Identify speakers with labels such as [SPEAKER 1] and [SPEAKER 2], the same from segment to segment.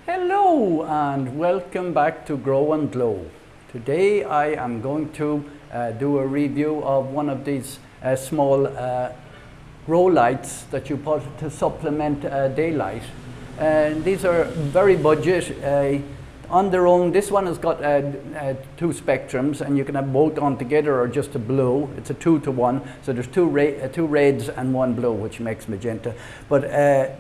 [SPEAKER 1] Hello and welcome back to growNglow. Today I am going to do a review of one of these small grow lights that you put to supplement daylight. These are very budget. On their own, this one has got two spectrums, and you can have both on together or just a blue. It's a 2-to-1, so there's two reds and one blue, which makes magenta. But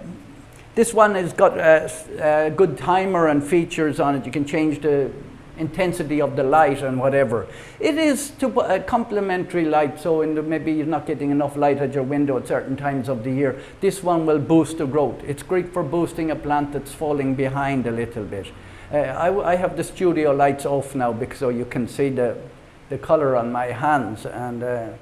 [SPEAKER 1] this one has got a good timer and features on it. You can change the intensity of the light and whatever. It is a complementary light, so maybe you're not getting enough light at your window at certain times of the year. This one will boost the growth. It's great for boosting a plant that's falling behind a little bit. I have the studio lights off now so you can see the color on my hands, and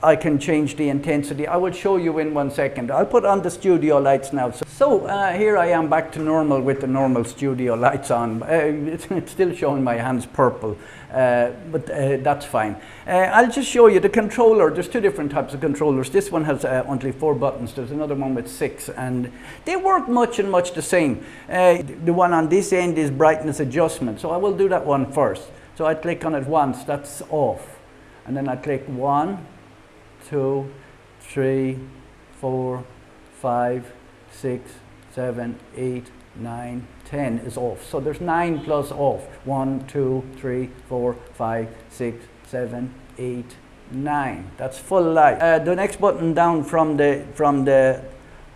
[SPEAKER 1] I can change the intensity. I will show you in 1 second. I'll put on the studio lights now. So here I am back to normal with the normal studio lights on. It's still showing my hands purple, but that's fine. I'll just show you the controller. There's two different types of controllers. This one has only 4 buttons. There's another one with 6, and they work much the same. The one on this end is brightness adjustment, so I will do that one first. So I click on it once, that's off, and then I click 1, 2, 3, 4, 5, 6, 7, 8, 9, 10 is off. So there's 9 plus off. 1, 2, 3, 4, 5, 6, 7, 8, 9. That's full light. The next button down from the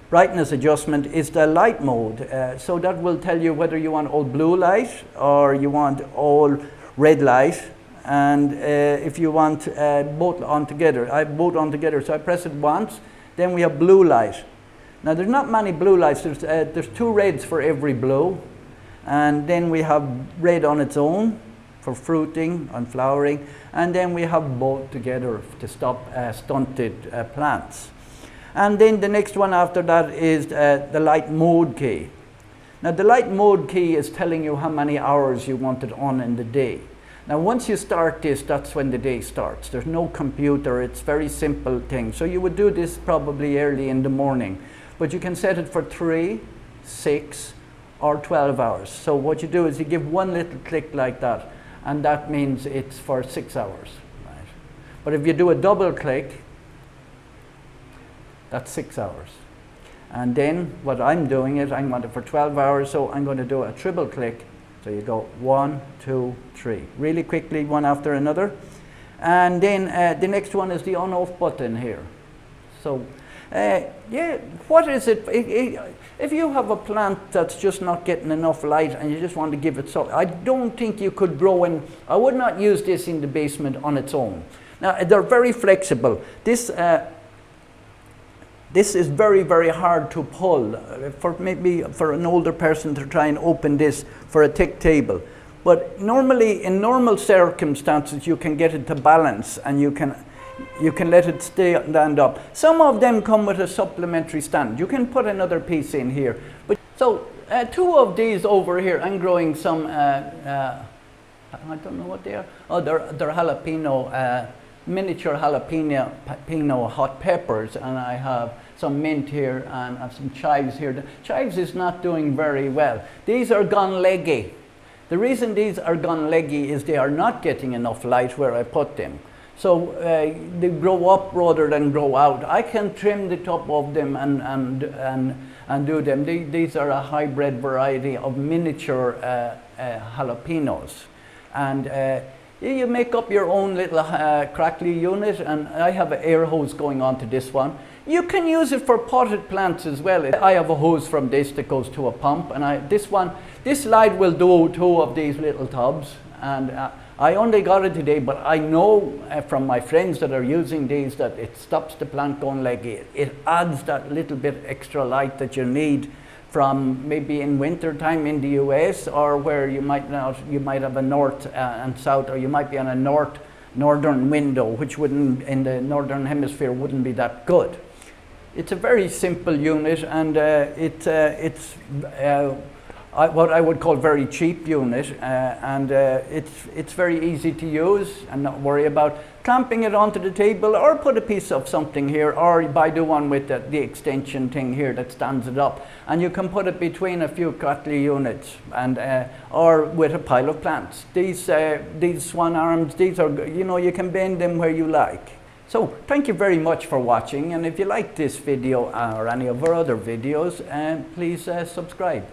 [SPEAKER 1] brightness adjustment is the light mode. So that will tell you whether you want all blue light or you want all red light. And if you want both on together, I have both on together, so I press it once, then we have blue light. Now there's not many blue lights, there's 2 reds for every blue, and then we have red on its own for fruiting and flowering, and then we have both together to stop stunted plants. And then the next one after that is the light mode key. Now the light mode key is telling you how many hours you want it on in the day. Now once you start this, that's when the day starts. There's no computer, it's very simple thing. So you would do this probably early in the morning, but you can set it for 3, 6, or 12 hours. So what you do is you give one little click like that, and that means it's for 6 hours. Right? But if you do a double click, that's 6 hours. And then what I'm doing is I want it for 12 hours, so I'm going to do a triple click. So you go 1, 2, 3, really quickly, one after another. And then the next one is the on-off button here. So yeah, what is it? If you have a plant that's just not getting enough light and you just want to give it so, I don't think you could grow in, I would not use this in the basement on its own. Now they're very flexible. This is very hard to pull maybe for an older person to try and open this for a thick table. But normally, in normal circumstances, you can get it to balance and you can let it stand up. Some of them come with a supplementary stand. You can put another piece in here. But so 2 of these over here, I'm growing some, I don't know what they are. Oh, they're jalapeno. Miniature jalapeno hot peppers, and I have some mint here and I have some chives here. The chives is not doing very well. These are gone leggy. The reason these are gone leggy is they are not getting enough light where I put them. So they grow up rather than grow out. I can trim the top of them and do them. These are a hybrid variety of miniature jalapenos. And you make up your own little crackly unit, and I have an air hose going on to this one. You can use it for potted plants as well. I have a hose from this that goes to a pump, and this light will do 2 of these little tubs, and I only got it today, but I know from my friends that are using these that it stops the plant going leggy. It adds that little bit extra light that you need from maybe in winter time in the US, or where you might have a north and south, or you might be on a northern window, which wouldn't, in the northern hemisphere, wouldn't be that good. It's a very simple unit, and it's what I would call very cheap unit, and it's very easy to use and not worry about clamping it onto the table, or put a piece of something here, or buy the one with the extension thing here that stands it up, and you can put it between a few Kotley units, and or with a pile of plants. These swan arms, these are, you know, you can bend them where you like. So thank you very much for watching, and if you like this video or any of our other videos, please subscribe.